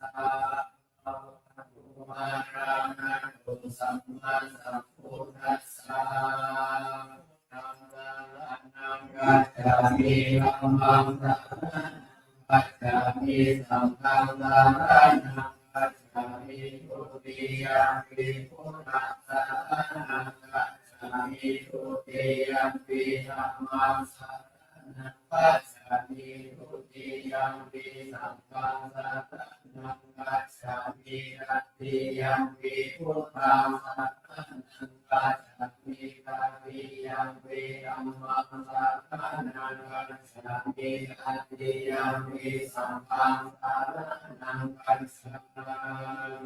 อะระหะโตสัมมาสัมพุทธัสสะธัมมังอนังกัจฉามิธัมมังสรณังกัจฉามิสังฆังสรณังกัจฉามิทุติยัมปิพุทธัสสะสรณังกัจฉามิทุติยัมปิธัมมังสรณังกัจฉามิทุติยัมปิสังฆังสรณังกัจฉามิตัตติยัมปิพุทธังสรณังกัจฉามิตัตติยัมปิธัมมังสรณังกัจฉามิตัตติยัมปิสังฆังสรณังกัจฉา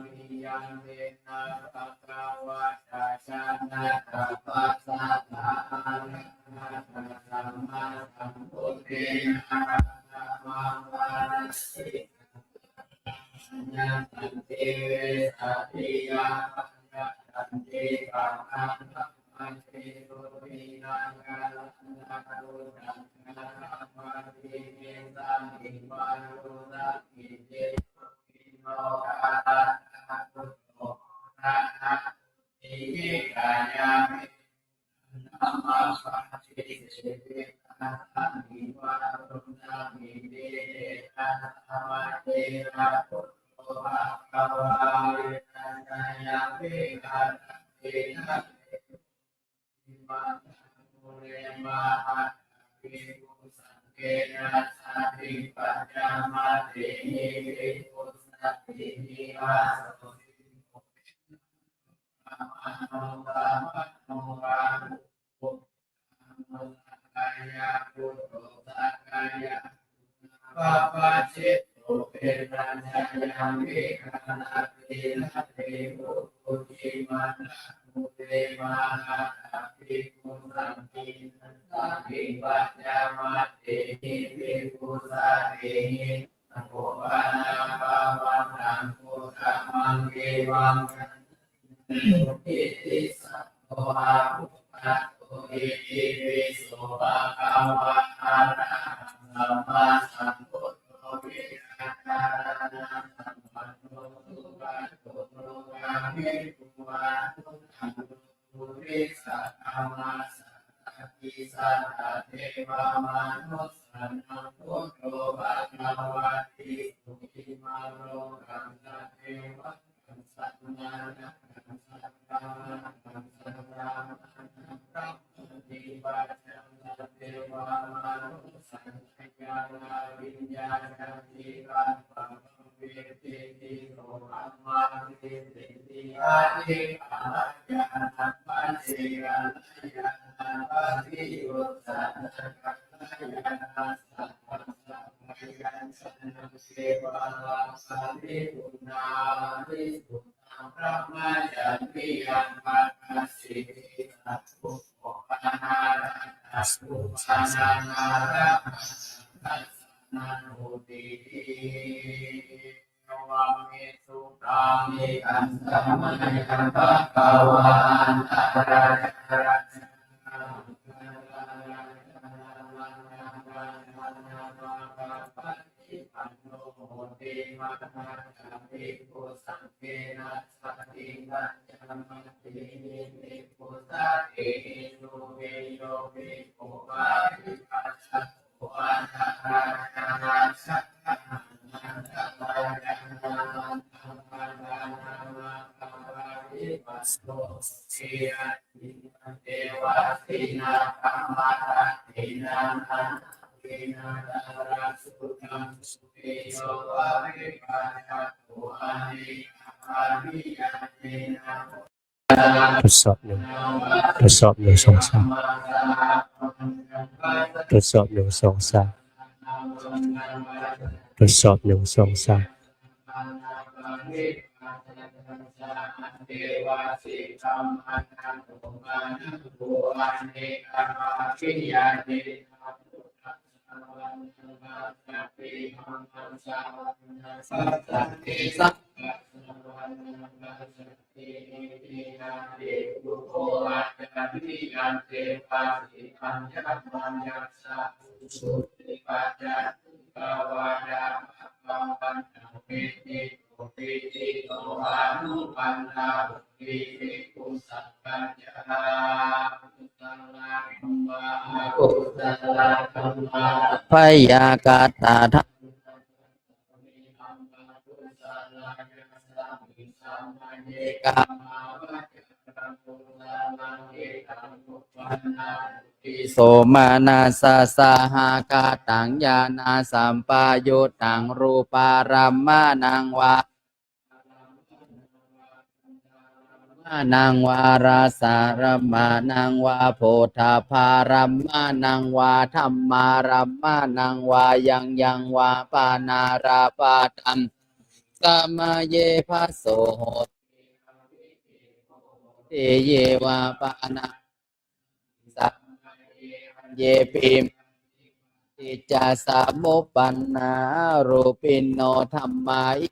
มิยัมปินะภะคะวะตาชานะปัสสะอะระหะโตสัมมาสัมพุทธัสสะนะมังวะรัสสินะตันติเวสะติยาปัญญาตันติปังอังคัมมังติสุตินังกาลังนะโรตังนะมาติเมสังอิมารุสังอิเจปิโนกาตะนะพุทโธนะนะอิมิกายามินะมาปะจิเสตินะอิวารุณะมิเดนะมาเตระพุทโธภะคะวะเวนะญามิกาเตนะมาตุเรมาหะภิกขุสังเกนะสัพพิปัญญามาเตหิภิกขุสัพพิหิอาโสติอะมะโนกามะโนรานุปุตตะกายะพุทโธสักกายะปะปะจิตโตเปรัญญายามิกานาตินะเตมุตุจิมานะมุเตมานะภิกขุสังฆินัสสะภิปัญญามาเตหิภิกขุสังฆินะโภวะนะภาวันตังพุทธัมมังเกวังอิติสัพพะพุทธะโตอิติปิโสภะคะวะอะระหะสัมมาสัมพุทโธวิรัตานะสัมปันโนสุปะโตโลกามิภูวาทุตังปุริสัทธามาสัตติสัทธะเทวามนุสสะนังพุทโธภะคะวะติสุขิมาโลกังสะเทวะกังสัมมานะกังสัตตากังสัตตานังพระติปัจจังสัตเทวามนุสสังขยาลาวิญญาณติกัปปะเวทิติโสอัมมาติติติอาทิอาญาณปัญเสยาญาณปัจจิยุตตะกัลยาณสัพพะสัพพะยัญชนะเสวะสัพพิปุณาภิสุตังพระมาจันติยังปัสสิสัพพุทโธปะนาระสุปะนาระทัสสะนะโหติวัมเมสุตังเอกัสสะมะยังภะคะวะอันตระยะระมาสัพพิปุสังเกนะสัพพิปัญญามัตติภิกขุสัพพิโยเวโยภิกขุปาริปัสสะโออะระหะนาสัพพะนันตปะยังนาธัมมานานาภะริปัสโสเสยติเทวะตินาคัมมาตินานันตินาดาราสุตังสุติโยภะริปัสสะโออะนิอามิยาตินาทดสอบหนึ่งทดสอบหนึ่งสองสามทดสอบหนึ่งสองสามทดสอบหนึ่งสองสามเทวะสิธัมมานังโอมานังโออันเนกาภิญาเนสัพพิมังคัสสะสัพสัตติสัพพะสัพพิตินาเตปุโคอาจาริยันเตปัสสิปัญญาปัญญาสัพสุติปัจจาภวดาภวันตังเวทิโต ติติโตอนุปันนาบุติภิกขุสัพพัญญากุศลธัมมากุศลธัมมาพยากาตาทักาโสมานาสาสาหากาตังญาณาสัมปายุตตังรูปารัมมานังวานังวาราสารมานังวาโพธาภารัมมานังวาธรรมารัมมานังวายังวาปานาราปาตัมสัมมาเยภะโสโหติเยวาปานาสัมเยปิมติจาสามุปปันนารูปินโนธัมมาอิ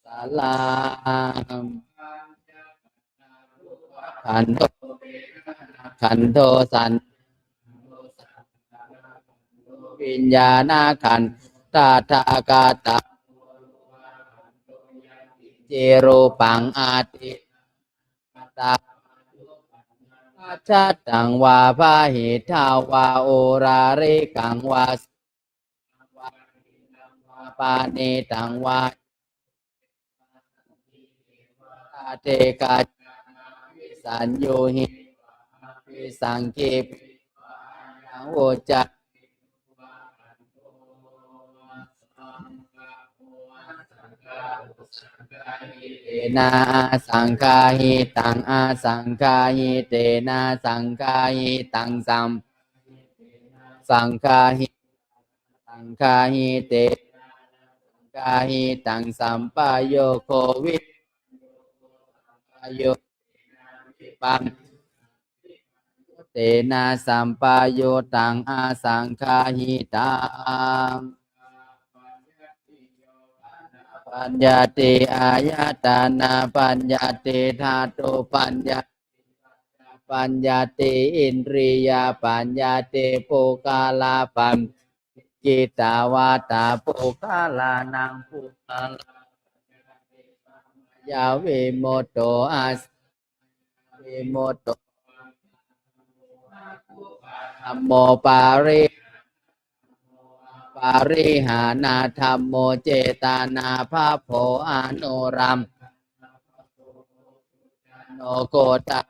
สาลาขันโทสันวิญญาณขันตาทากาตาเจโรปังอาติตาชัดตังวาพาหิทาวาโอราริกังวาปานิตังวาเตกาสัญโยหิวิสังกิปโอจักเตนะสังฆาหิตังอาสังฆาหิเตนะสังฆาหิตังสังฆาหิเตสังฆาหิตังสัมปะโยโควิโยปังเตนะสัมปะโยตังอาสังฆาหิตังปัญญาติอายตนะปัญญาติธาตุปัญญาติอินทรียปัญญาติปุกาลาปัญจิตาวาตาปุกาลานังปุกาลายาวิโมตโตอาสวิโมตโตธัมโมปาริหานาธัมโมเจตานาภาโภอนุรัมโนโกตา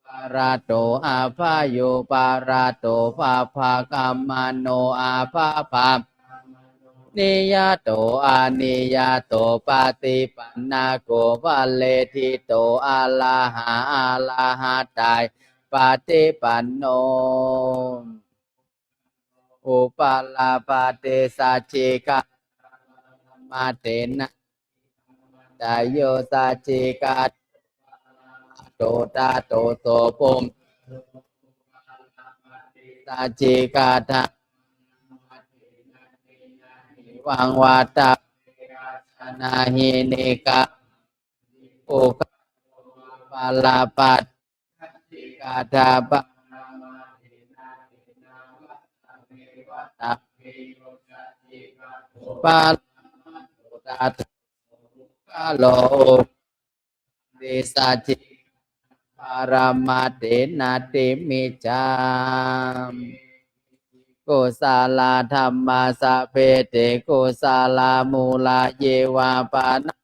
ปาราโตอาภาโยปาราโตภาภากัมมโนอาภาภานิยโตอานิยโตปฏิปันนาโกวัลเลทิโตอาลาหะตายปฏิปันโนอุปาลาปเตสัจจิกามาเตนะดายโยสัจจิกาโตตาโตโตปุมสัจจิกาทะวังวาตานาหินิกาอุปาลาปัตติกาทาปะปาลตาตาโลเดสัจจิปารามาเตนะติมิจามกุศลธรรมาสัพเพเตกุศลมูลาเยวาปานะ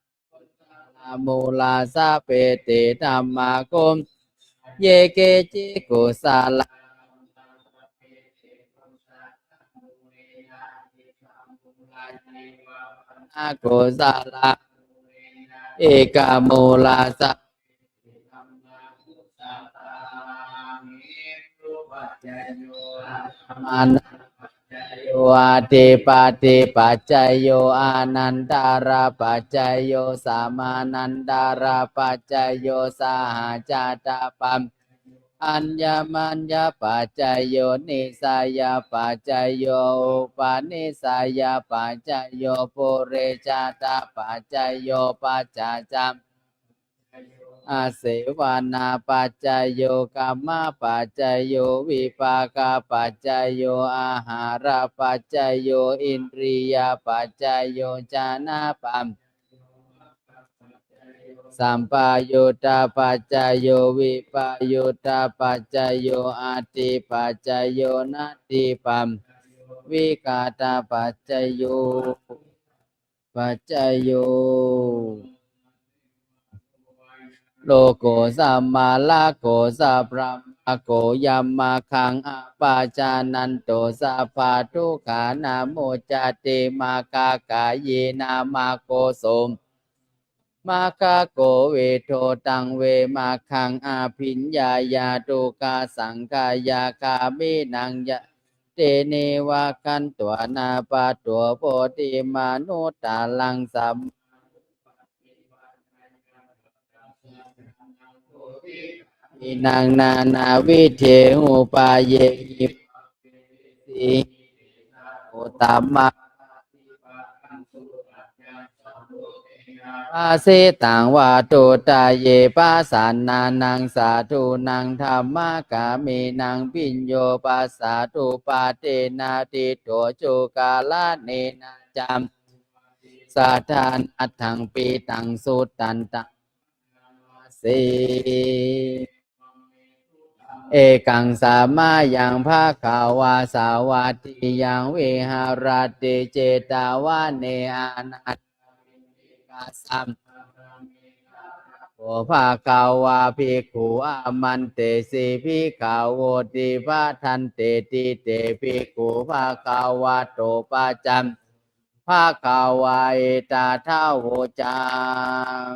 มูลาสัพเพเตธัมมากุมเยเกจิกุศลกุศลเอกมูลาสัพมันโยอาติปาติปัจจยโยอานันตาราปัจจยโยสามานันตาราปัจจยโยสหจาตาปัมอัญญมัญญปัจจยโยนิสายปัจจยโยอุปาณิสายปัจจยโยปุเรชาตปัจจยโยปัจจจัม อาเสวนาปัจจโยกัมมะปัจจโยวิปากปัจจโยอาหารปัจจโยอินทรียปัจจโยจานะปัมสัมปายุตตาปัจจโยวิปายุตตาปัจจโยอาติปัจจโยนัตติปัมวิกาตาปัจจโยปัจจโยโลโกสัมมาลาโกสัพพะโกยัมมาคังอปาจานันโตสัพพะทุกขานาโมจติมากากายนามาโกสมมาคาโกเวโทตังเวมาคังอาภิญญายาตุกาสังกายาคามินังยะเตเนวะกันตัวนาปะตัวโพธิมานุตาลังสัมอินังนานาวิเทหุปาเยหิสิโอตัมมะปาเสตังวาตุตาเยปัสสานานังสาธุนังธรรมกามินังปิญโยปัสสาตุปาเตนาติโตจุกาลเนนะจัมสัทธานัตถังปีตังสุตันตังสีเอกังสามายังภาคาวาสาวัตติยังวิหารติเจตาวะเนอานัตกัสสัมโอภาคาวาภิกขุอามันเตสิภิกขาวติภาทันเตติเตภิกขุภาคาวาโตปัจจัมภาคาวาเอตาทาวโวจัง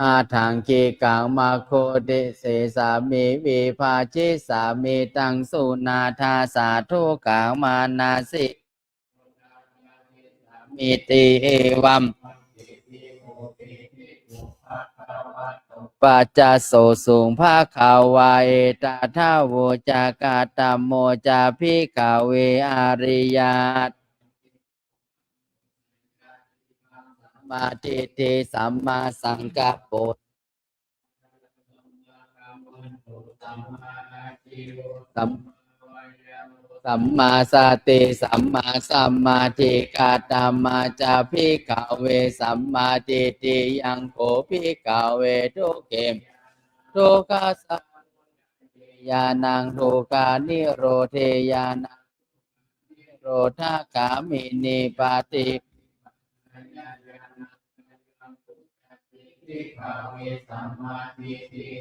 อาถังกีกังมาโคเดเสสามิวิภาชิสามิตังสุนาทาสาธุกังมานาสิมิติเอวัมปัจจโสสุงภาคาวาเอตาทาวโวจากาตโมจาภิกขเวอาริยาตมาทิฏฐิสัมมาสังกัปโปสัมมาสติสัมมาสัมมาทิฏฐิตามาจาภิกขเวสัมมาทิฏฐิยังโกภิกขเวทุกเกมทุกขสัพยานังทุกขานิโรธยานังโรธกามินิปาติ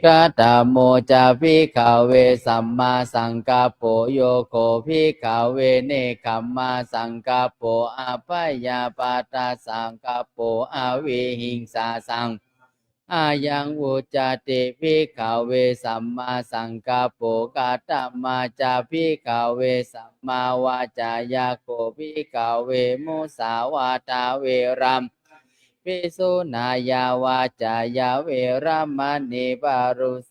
กาตโมจาภิกขเวสัมมาสังกัปโปโยโคภิกขเวเนคัมมาสังกัปโปอาปยาปาตาสังกัปโปอาวิหิงสาสังอายังวุจติภิกขเวสัมมาสังกัปโปกาตมาจาภิกขเวสัมมาวาจายาโกภิกขเวมุสาวาตาเวรัมภิกษุนายาวาจายาเวรัมมณีปารุส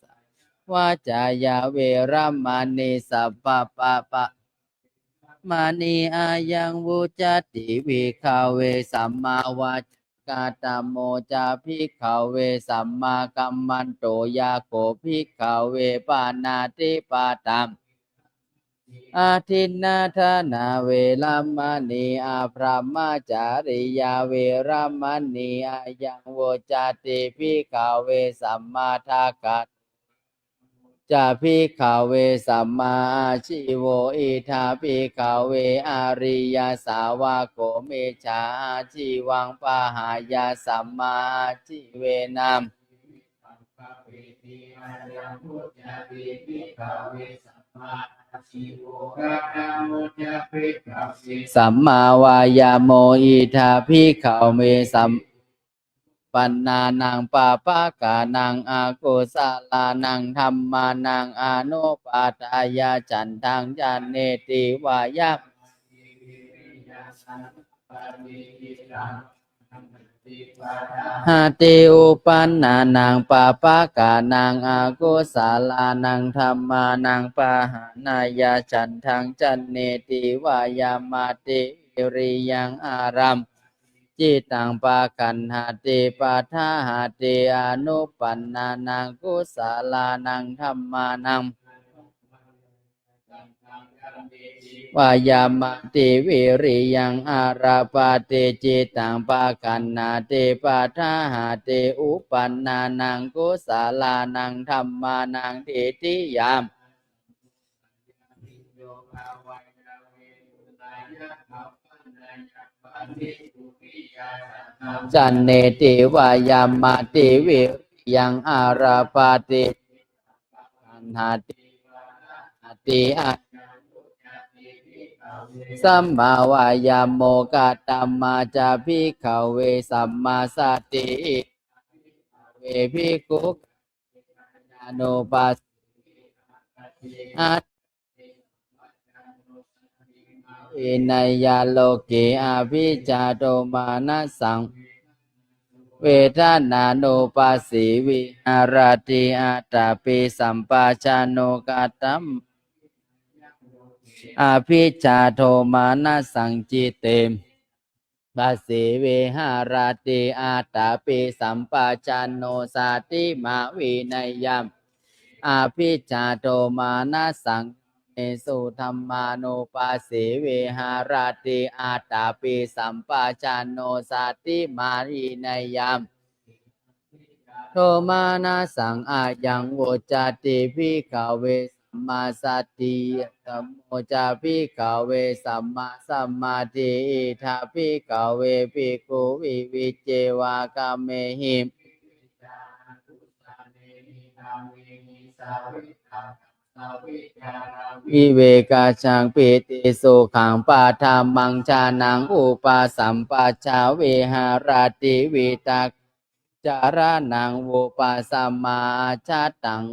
วาจายาเวรัมมณีสัพพะปะปะมานีอายังวุจติภิกขเวสัมมาวาจากาตโมจาภิกขเวสัมมากัมมันโตยาโกภิกขเวปานาติปาตัมอาทินนาธนาเวรัมมณีอาพรหมจาริยาเวรัมมณีอายังโวจติภิกขเวสัมมาทากัสจาภิกขเวสัมมาอาชิโวอิทาภิกขเวอาริยสาวาโกเมชาอาชีวังปะหายาสัมมาอาชิเวนามสัมมาวายาโมอิทาภิกขเวสัมปันนานังปาปะกานังอากุศลานังธัมมานังอนุปาทายาจันทังจันเนติวายะหาติอุปันนานังปาปะกานังอากุศลานังธัมมานังปะหานายาจันทังจันเนติวายามาติวิริยังอารัม จิตังปะกันหาติปัฏฐาหาติอนุปันนานังกุศลานังธัมมานังวายามติวิริยังอาราปาติจิตังปะกันนาติปัฏฐาหาติอุปันนานังกุศลานังธัมมานังทิฏฐิยามจันเนติวายามติวิริยังอาราปาติกันหาติอาสัมมาวายามโมกัตตัมมาจาภิกขเวสัมมาสติเวภิกขุญาโนปัสอาอินัยยาโลเกอาภิจาโตมานัสสังเวทนานุปัสสิวิหารติอาตาปิสัมปาชาโนกัตตัมอภิจาโทมานะสังจิเตมปัสสิเวหารติอาตาปิสัมปาชานโนสาติมาวินัยยามอภิจาโทมานะสังเอสุธัมมานุปัสสิเวหารติอาตาปิสัมปาชานโนสาติมาวินัยยามโทมานะสังอายังโวจติภิกขเวสัมมาสติธัมโมจาภิกขเวสัมมาสัมมาทิอิทาภิกขเวภิกขุวิวิจเจวากาเมหิวิเวกาชังปิติสุขังปาทามังชานังอุปาสัมปชาเวหารติวิตักจารานังวุปาสัมมาชาตัง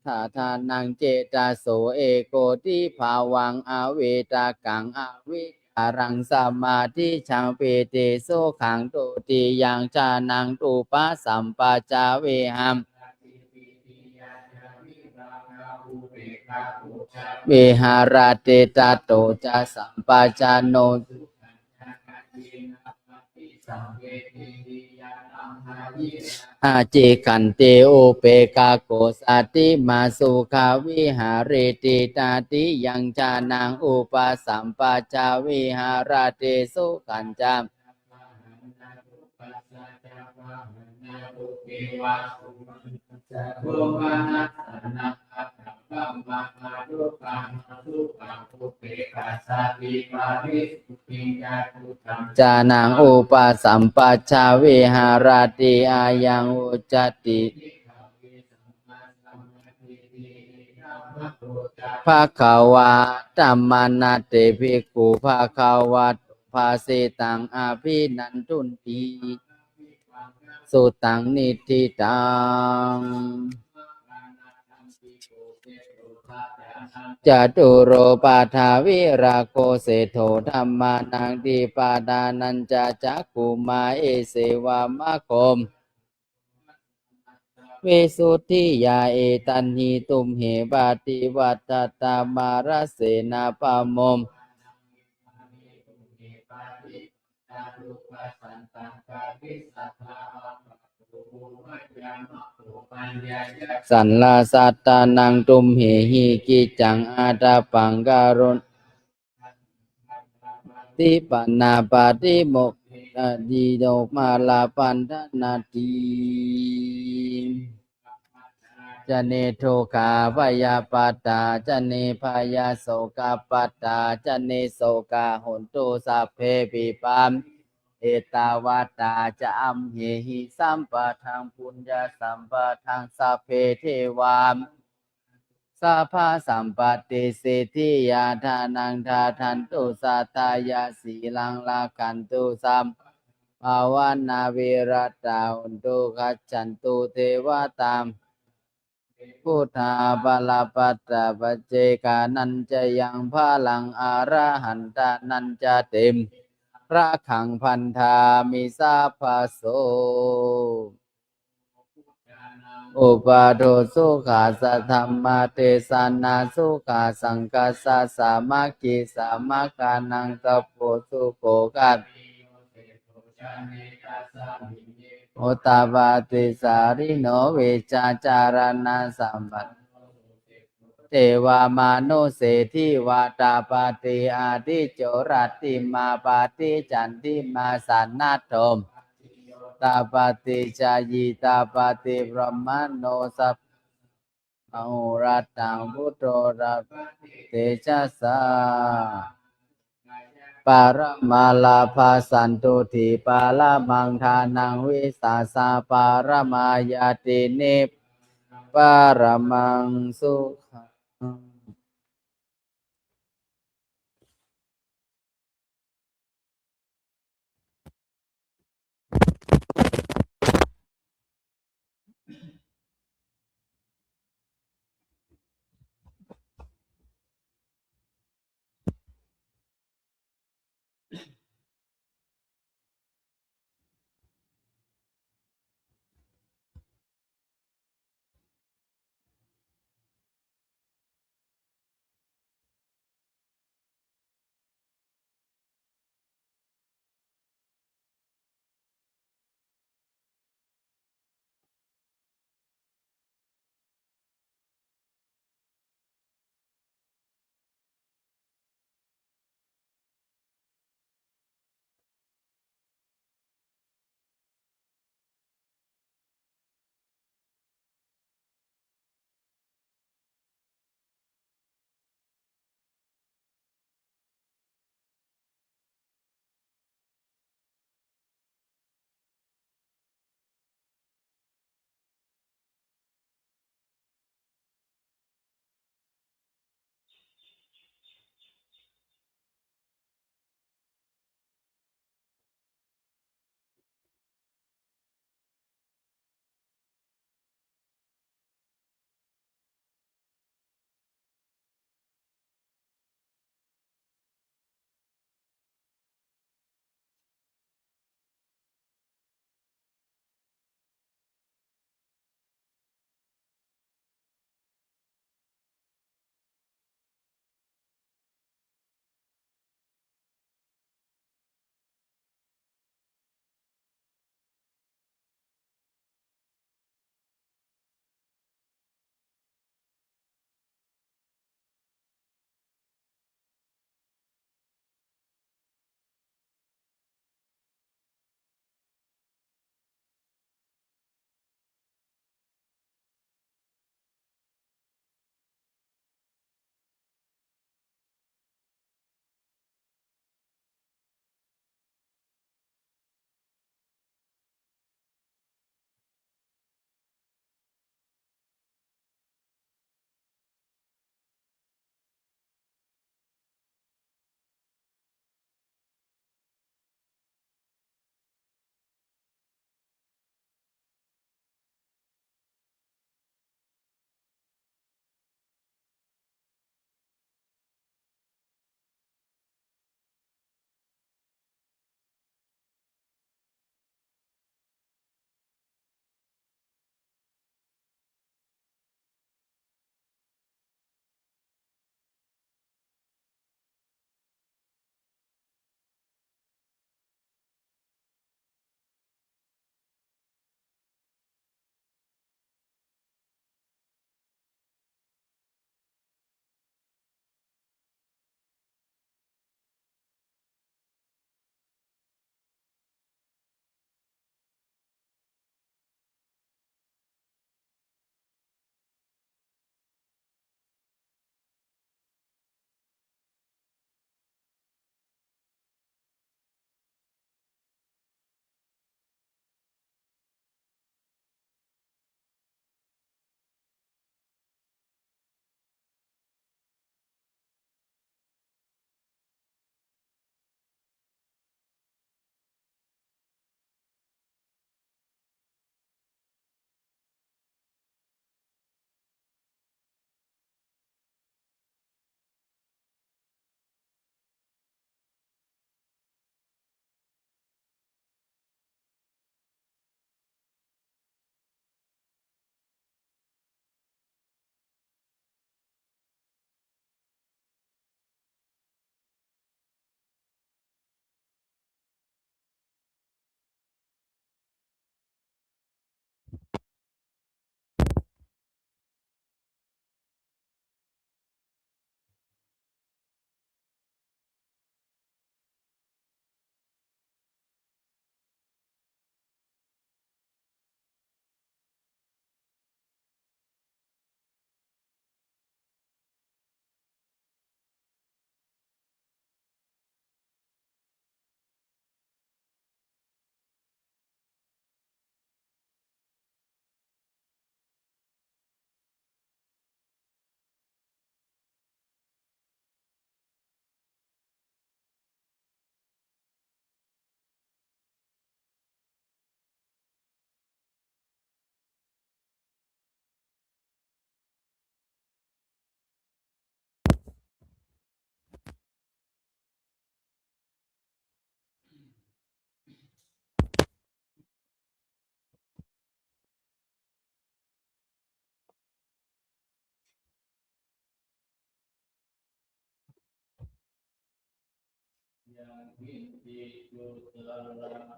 ทาทานังเจตโสเอโกทิภาวังอเวตากังอวิจารังสมาธิชังปิติสุขังตุติยังชานังตุปาสัมปชาเวหัมเวหารติตัตโตจะสัมปชานโนอาจิขันติอุเปกาโกสัตติมาสุขาวิหารติตาติยังชานังอุปสัมปชาวิหารติสุขันจามจานังอุปสัมปชาวิหารติอายังอุจติภะคะวะธัมมานาเตภิกขุภะคะวะภาสิตังอภินันทุนติสุตังนิทิตังจตุโรปาทาวิราโคเสโทธัมมานังติปาดานันจะจักขุมาเอเสวามะโคมวิสุทธิยาเอตันหิตุมเหบาติวัตตามารเสนาปามมสันลาสัตตานังตุมเหหิกิจังอาตาปังการุณติปนาปาติโมกดีโดมาลาปันทนาทีจะเนโทคาพยาปตาจะเนพยาโสกาปตาจะเนโสกาหนตุสัพเพปิปามเอตาวาตาจะอัมเหหิสัมปะทังปุญญาสัมปะทังสัพเพเทวามสัพพะสัมปติสิทธิยาทานังทาทันตุสัตตายาสีลังลากันตุสัมภาวนาวิรัตตาอุนตุขัจฉันตุเทวตามพุทธาบาลปัตตาปเจกานันจะยังพาลังอรหันตานันจะเต็มพระขังพันธามิสาภาโสอุปาโทสุขาสัทธัมมาเทสานาสุขาสังกัสสะสามัคคีสามัคคานังตโพสุโขกัสส โอตาปาติสาริโนเวจาจารณะสัมปัตเทวามานุเศรษฐิวาตาปาติอาทิโจรัตติมาปาติจันติมาสันนาโตมตาปาติชายิตาปาติพรหมโนสัพพะหุรัตตังพุทโธรัตเตชะสาปารมาลาภาสันตุถิปาลามังทานังวิสาสาปารมายาตินิพปารมังสุขัง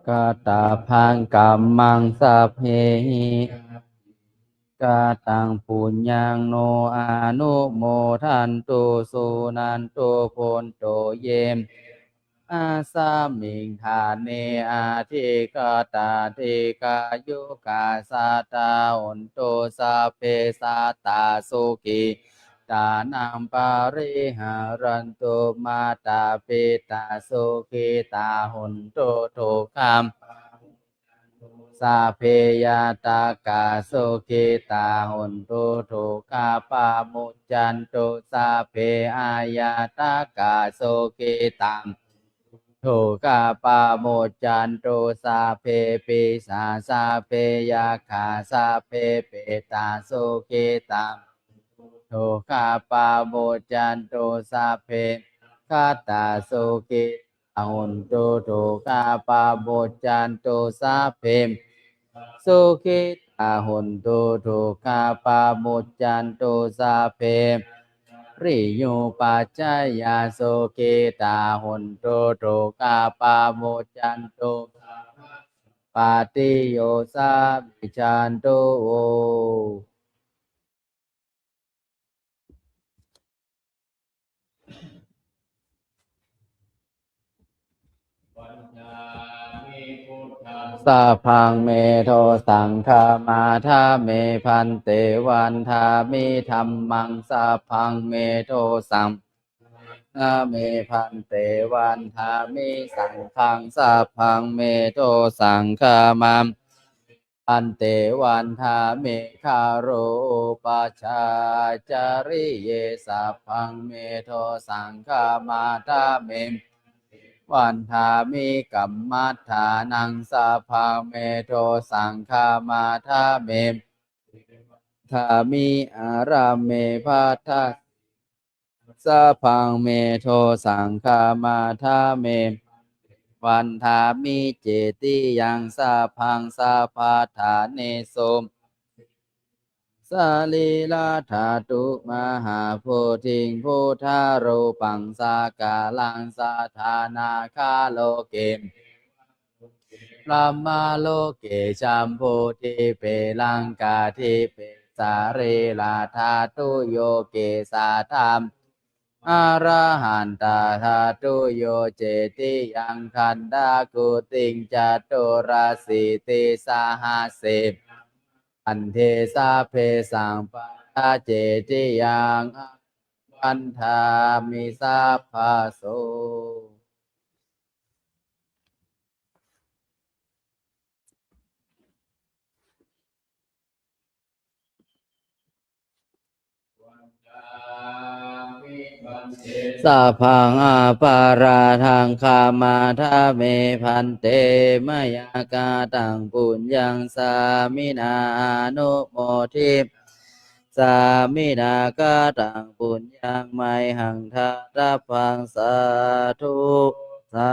กาตาพังกัมมังสัพเพหิกาตังปุญญังโนอานุโมทันตุสุนันตุโพนโตเยมอาสามิงทานเนอาทิกาตาทิกายุกาสาตาอุนโตสัพเพสัตตาสุขีตานังปาริหารันตุมาตาปิตาสุขีตาหุนโตทุกขัมสัพเพยาตากาสุขิตาหุนตุทุกขาปามุจจันตุสัพเพอายาตากาสุขิตังทุกขาปามุจจันตุสัพเพปิสาสัพเพยาขาสัพเพเปตาสุขิตังทุกขาปามุจจันตุสัพเพคัตตาสุขิหุนตุทุกขาปามุจจันตุสัพเพสุขิตาหุนตุทุกขาปามุจจันตุสัพเพริยุปัจจยาสุขิตาหุนตุทุกขาปามุจจันตุปาติโยสัพพิจันตุสัพพังเมโทสังฆามาทาเมพันเตวันทามิธัมมังสัพพังเมโทสังฆาเมพันเตวันทามิสังฆังสัพพังเมโทสังฆามัมพันเตวันทาเมคาโรปัชฌาจาริเยสัพพังเมโทสังฆามาทาเมวันทามิกัมมัฏฐานังสัพพังเมโทสังฆามาทาเมทามิอาราเมภัทธะสัพพังเมโทสังฆามาทาเมวันทามิเจติยังสัพพังสัพพะทาเนโสสาลีลาธาตุมหาโพธิงพุทธารูปังสากาลังสาธานาคาโลเกมพระมาโลเกชัมพุทิเปลังกาทิเปสาเรลาธาตุโยเกสาธรรมอรหันตาธาตุโยเจติยังคันดากุติงจตุราสิติสาหาเสอันเทสาเพสังปะเจติยังวันธามิสัพพะโสสัพพังอาปาราทังคามาทาเมพันเตมยากาตังปุญญังสามินานุโมทิสามินากาตังปุญญังไมหังทาตาพังสาธุสา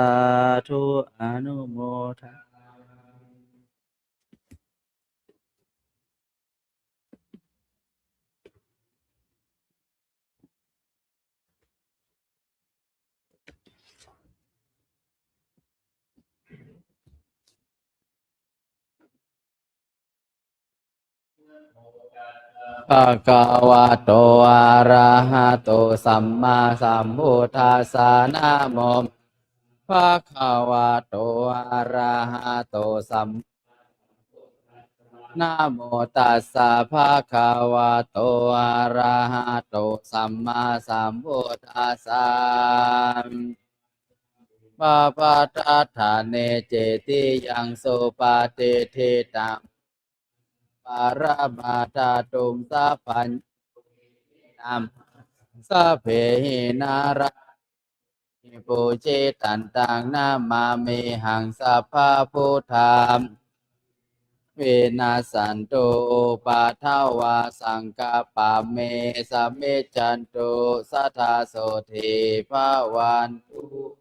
ธุอนุโมทนาภะคะวะโตอะระหะโตสัมมาสัมพุทธัสสะนะโมภะคะวะโตอะระหะโตสัมนะโมตัสสะภะคะวะโตอะระหะโตสัมมาสัมพุทธัสสะปะปะทะทะเนเจติยังสุปาติทิตังปารามาตาตุมสัพพัญญังสัพเพหินาราปุจิตันตังนามามิหังสัพพะพุทธามเวนัสสันตุปะทาวาสังกัปปะเมสะเมจันตุสัทธาโสธีภะวันตุ